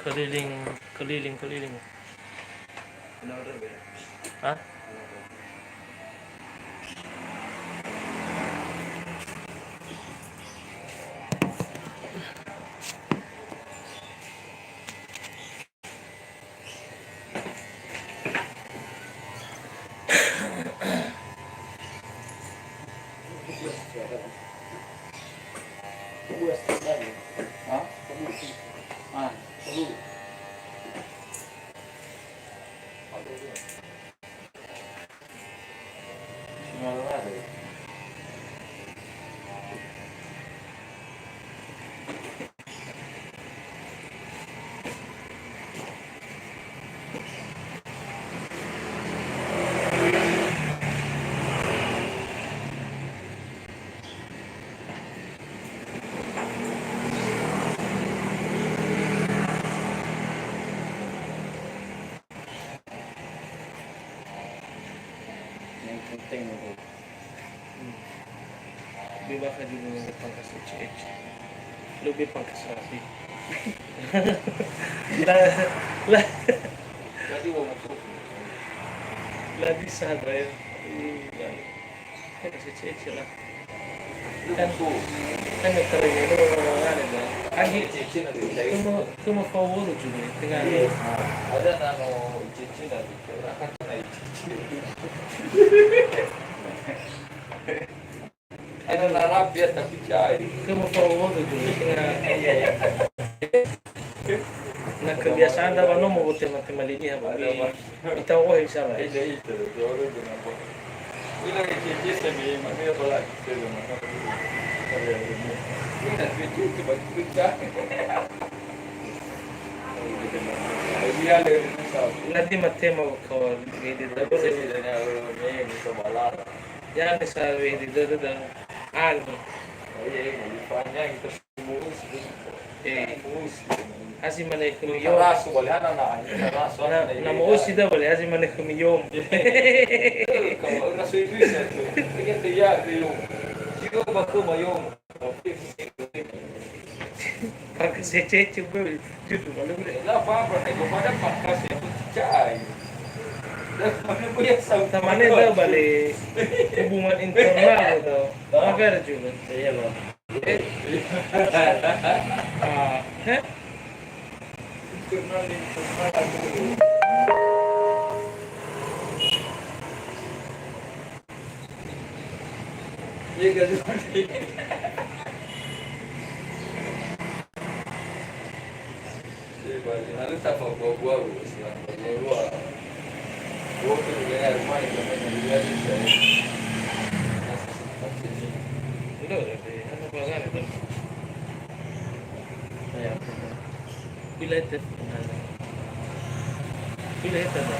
Keliling, keliling, keliling. Hah? Penting itu. Lebih bakal juga pangkas ece-ece. Lebih pangkas rapi. lah Jadi mau masuk. lah bisa ya. Pangkas ece-ece lah. Kan yang kering itu orang-orang ada. Agi Cincin ada di cuma favor juga tengah. ada nano cincin ada orang kan naik cincin. Ada narapia tapi cair. Cuma favor juga tengah. Nah kebiasaan dah mana mau buat tema ini apa? Kita orang salah. Itu orang dengan apa? Bilang cincin tapi mana apa lagi tu mana? Kita cincin cuma kita. Nanti matema kau ini dah ya bisa ini dah algo. Así manejo mi yo. Na mo si dah boleh así manejo mi yo. Kalau rasa itu saya tu, ya tu. Jika baku mayom, Pakai cece gue itu kalau gue. lah apa? Itu pada pakas itu cai. Temannya dah balik hubungan internal gitu. Apa juga? Iya loh. Iya gaduh. Lalu tak bawa gua tu dengan rumah yang namanya dia Udah, ano ba nga ito? Ayan. Pila ito. Pila ito na.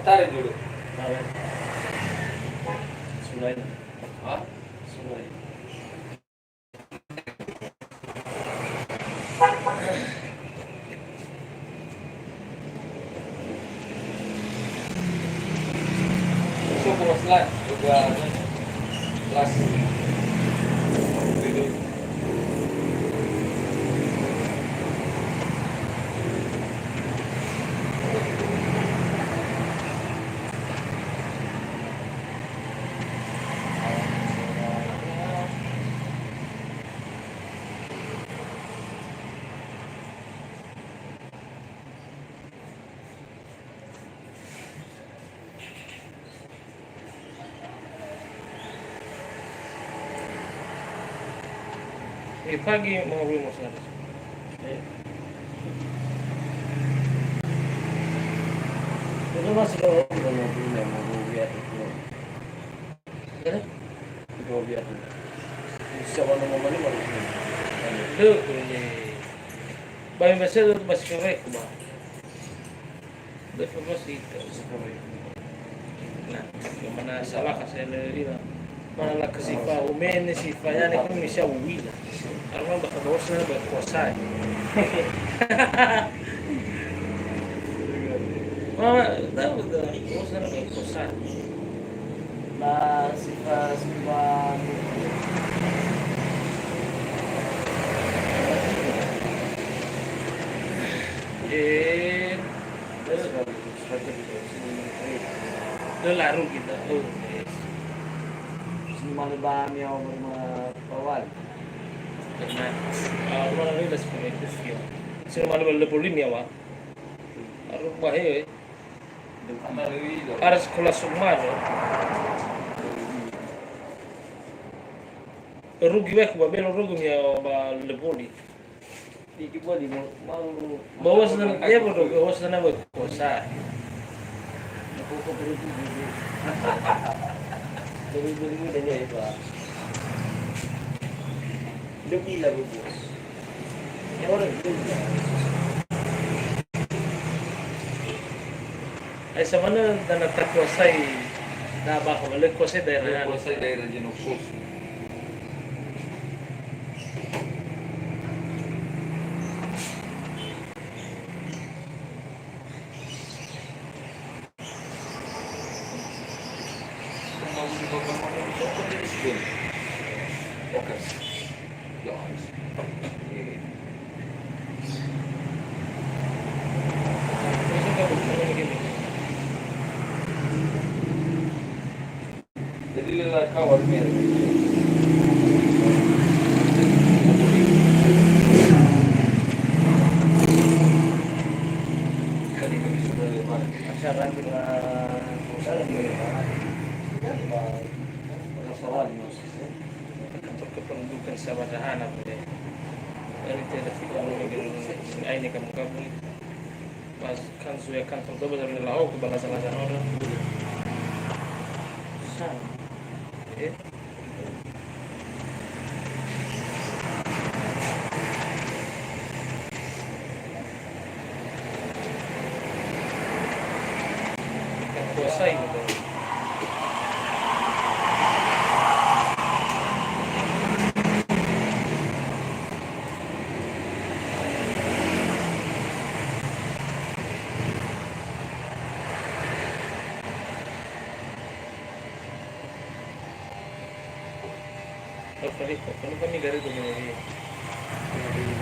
tarik dulu. Ayan. Sulay na. Hah? Sulay. So cross line juga kelas dulu. Pagi mga mo sa Itu masih kalau kita mau punya mau biar itu, mau biar itu. Siapa nama mana baru ini? Look, bayi masih tu masih korek ba? Dapat masih nah, yung mana salah kasi nila mana la kasifa umene sifa yani kung misya uwila alam ba kabawas na ba kuasay tahu usah kosan. Na sifa Laru kita. malibami ako mga bawal. Karena mana ni las pemimpin dia. Sino mana berlepolin ya wa. Aru bahe. Aras sekolah sumaro. Rugi bek ba belo rugi ya ba lepoli. Hindi ko di mo malu. Bawas na ya bodo bawas na ba kosa. Nakukupirin ko. Beli-beli mo din ya iba. Lebih lah bos. Yang orang itu. Sa mana dan terkuasai dah bahawa oleh kuasai daerah. Kuasai daerah Jenokos. Jadi lelaki kawan mereka. Kali ini sudah lepas. Acara kita usaha kita. Masalah Kantor kependudukan Sabadahan apa deh. Dari televisi ini ini kamu pas kan sudah kantor tu betul betul lau ke balasan-balasan orang. Kuasai gitu. Kalau kami dari tu ni,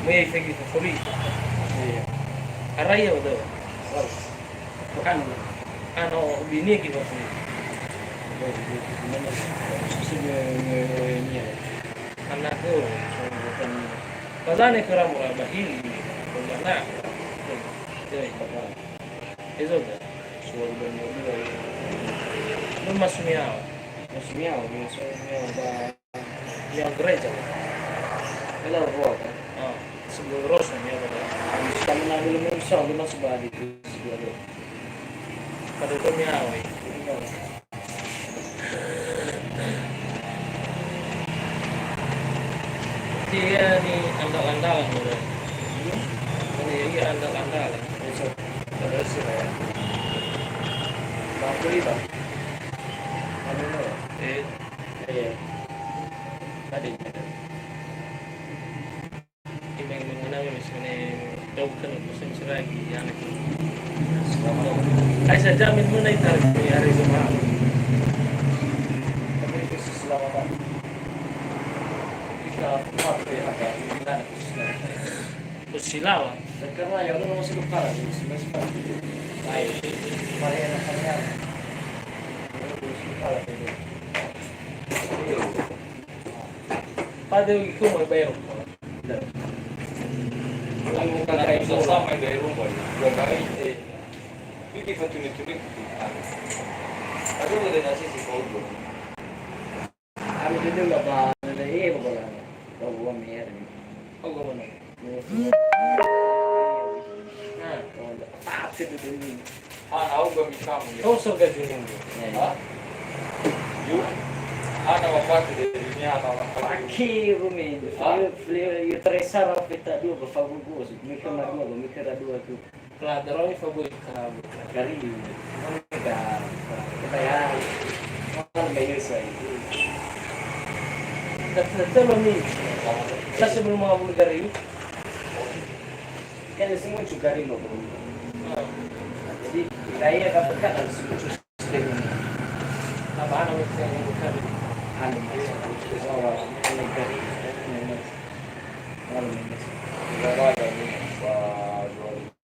mui lagi favorit. Araya betul. Kan Ano bini kita favorit. Anak tu, Kazane kerana mula bahili, mana? Itu dah. Lu masuk miau, miau gereja. kalau buat. Sebelum rosnya miau pada. Habis kami nak dulu menusuk di masuk balik itu. Pada tu miau. Dia ni andal-andalan tu. Ini andal-andalan. Terus ya. Bangku itu. Anu no. Tadi. Imeng mengenai misalnya dokter musim seragi yang itu. Saya jamin mana itu hari Jumat. Tapi itu selamat. Kita pakai apa? Kita Bersilawa. karena yang itu masih lupa lagi. Semester. Baik. Mari anak-anaknya. Pada itu mau bayar. Ang kakay sa sama dari rumah. Gagay Hindi pa tuloy-tuloy. Ano mo din nasi si Paulo? Kami dulu nggak bahas dari ibu kalau bawa mer. Ako mo na. Nah, Apa itu dulu? Ako gamit kamo yun. kau surga dunia. Ha? Yun? Waktu dari dunia atau Pagi rumi, eu teresa rapeta dua berfagu gos, mikir dua tu. Pelajaran ini favorit kamu. Kali kita ya, mana bayar saya. Terus ni, saya sebelum mau beli Kan semua juga rindu. Jadi Kaya kapag ka kan system Labahan naman sa yung bukan. ano mas ano gari ano mas Gagawin kami pa 2050.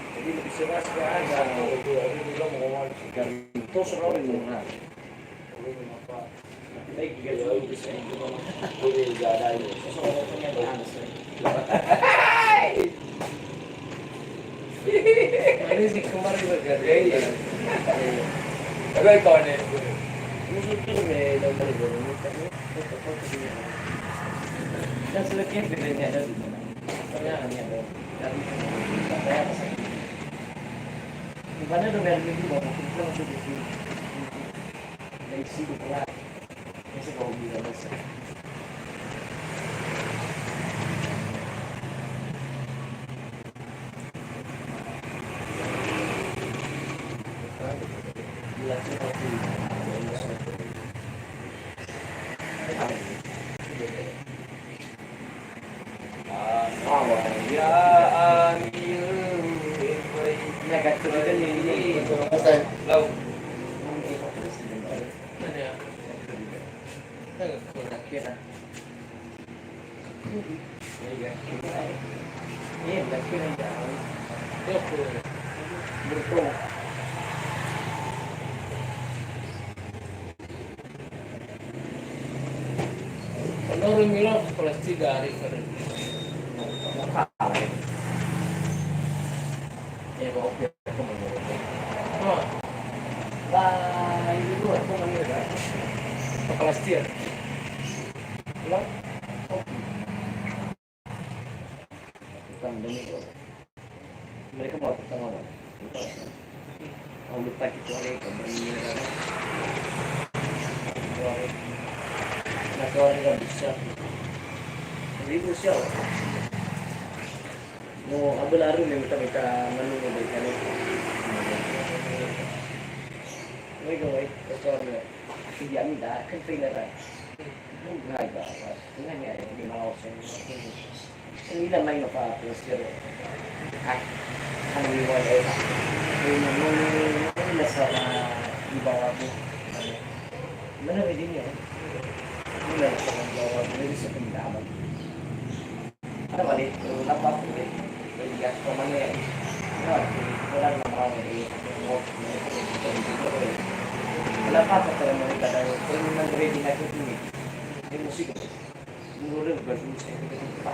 jadi lebih seras ke ada itu selalu murah baik juga jauh bisa Boleh jalan. sesuatunya bagus Ini sih kemarin juga Iya. Tapi tahun ini musuh itu nomor berumur tapi dan selebihnya bedanya ada di mana karena hanya ada dari sampai atas di mana ada dari minggu bapak kita langsung di sini dari situ kelar masih kau bisa besar ya amil agak curiga ini lau Mana ya? kira-kira iya kira-kira jauh Yo po. bertemu Ano rin nila kelas 3 hari kemarin. ya kok aku menurut Oh, lah ini dulu aku mengira kelas 3. lah bukan demi mereka mau pertama mau lupa kecuali kebenaran nah kalau nggak bisa ribu siapa mau ambil aru nih kita menu dari kali mereka baik kecuali tidak minta kan tidak ada nggak ada nggak ada di malau ini dah main apa terus ay ang liwanag yung nasa di bawah mo mana din yun mula sa bawah mo sa pindaman ano ba dito lapat mo iyak ko man yan wala na mga wala pa sa pero mga kada pero nang ready na kito ni yung musik mura ba yung musik pa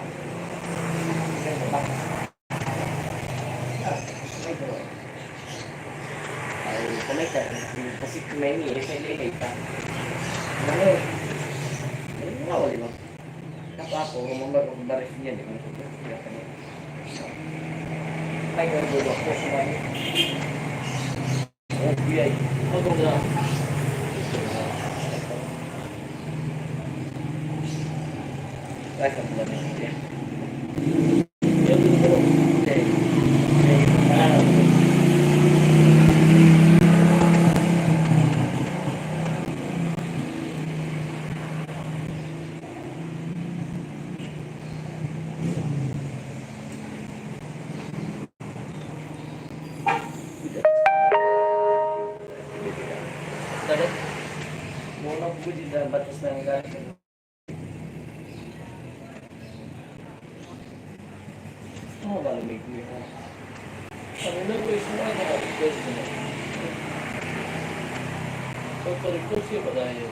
Kumita, kasi kumain niya, sa ilay ka. Ano? Ano nga wali mo? Kapag ako, humambarif niya, di ba? May gano'n ako sa mga. Oh, biyay. Ano na? Ay, kapulan niya. Yan din ko. Okay. Okay. Dapat Muna po di na batas ng galing. Ano ba lumig ko yun? ano na ko semua na request na. So, request siya ba dahil?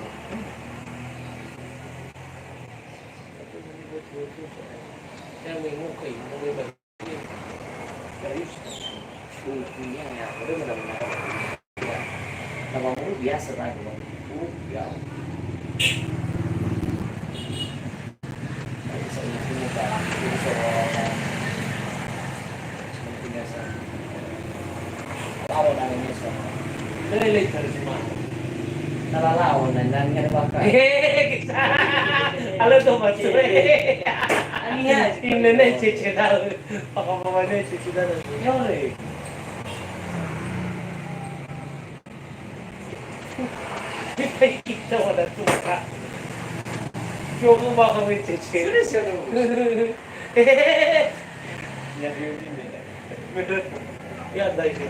Kaya may mukay, mukay ba? Serius? Punya ya, udah benar-benar. Nama mu biasa lagi, ya. Saya punya barang, ini soal seperti biasa. Lawan namanya soal. Nalilate na rin si Ma. Nalalawan na nangyari baka. Alam to ba ito? Ano nga? Yung nanay, chichidal. Baka mamanay, chichidal. Yore. Kita mo na tuka. Yung ba kami chichidal? Sudah siya. Yan yun din. Ya, ada itu.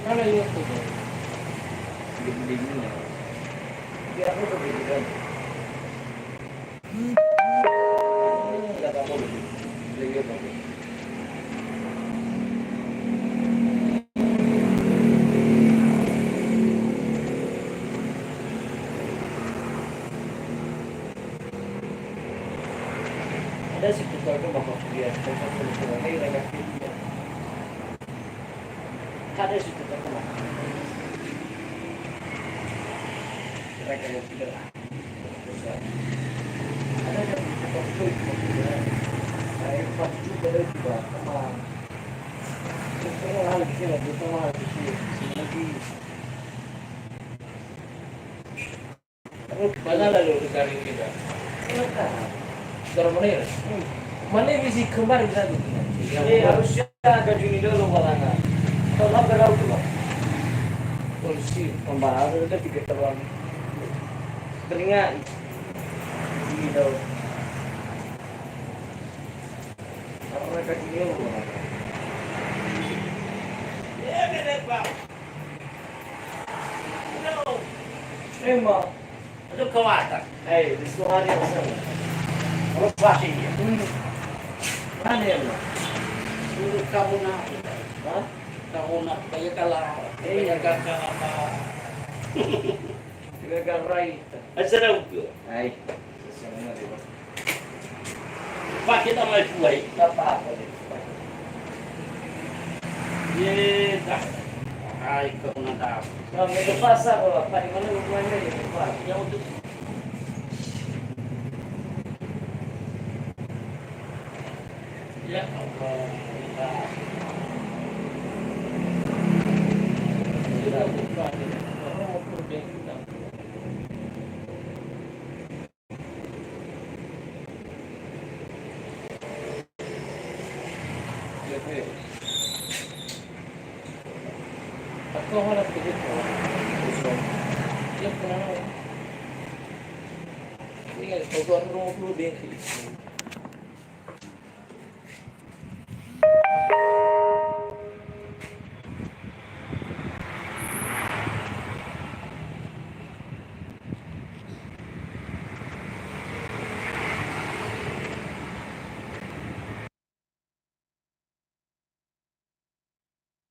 Mana ini tuh? Dingin-dinginnya. Kira aku tuh dingin. Enggak apa-apa lebih. Lebih apa? Ada sih kita itu bapak dia, bapak solusi ini lagi dia. Ada sih kita kena. Mereka yang tidak ada yang waktu itu saya pas juga juga sama hal di sini bukan hal di sini lagi terus mana lalu cari kita mana mana bisa kembar bisa tuh harusnya agak Juni dulu malah kalau berapa tuh polisi pembahasan itu tidak terlalu teringat gitu apa mereka dia ya beda pak no emang itu kewatan di sekolah dia sana harus pasti dia mana ya dulu kamu nak kamu nak kayak kalah kayak kakak apa gagal right. Assalamualaikum. Hai. Assalamualaikum. Pak kita mau buat apa? Ye dah. Hai kau nak tahu. Kalau ke pasar Pak di mana rumahnya ya Pak? Yang untuk ya Allah. Sudah buka ini. Orang mau pergi kita. Aku harap begitu. Dia pernah. Ini kalau orang rumah dulu deh.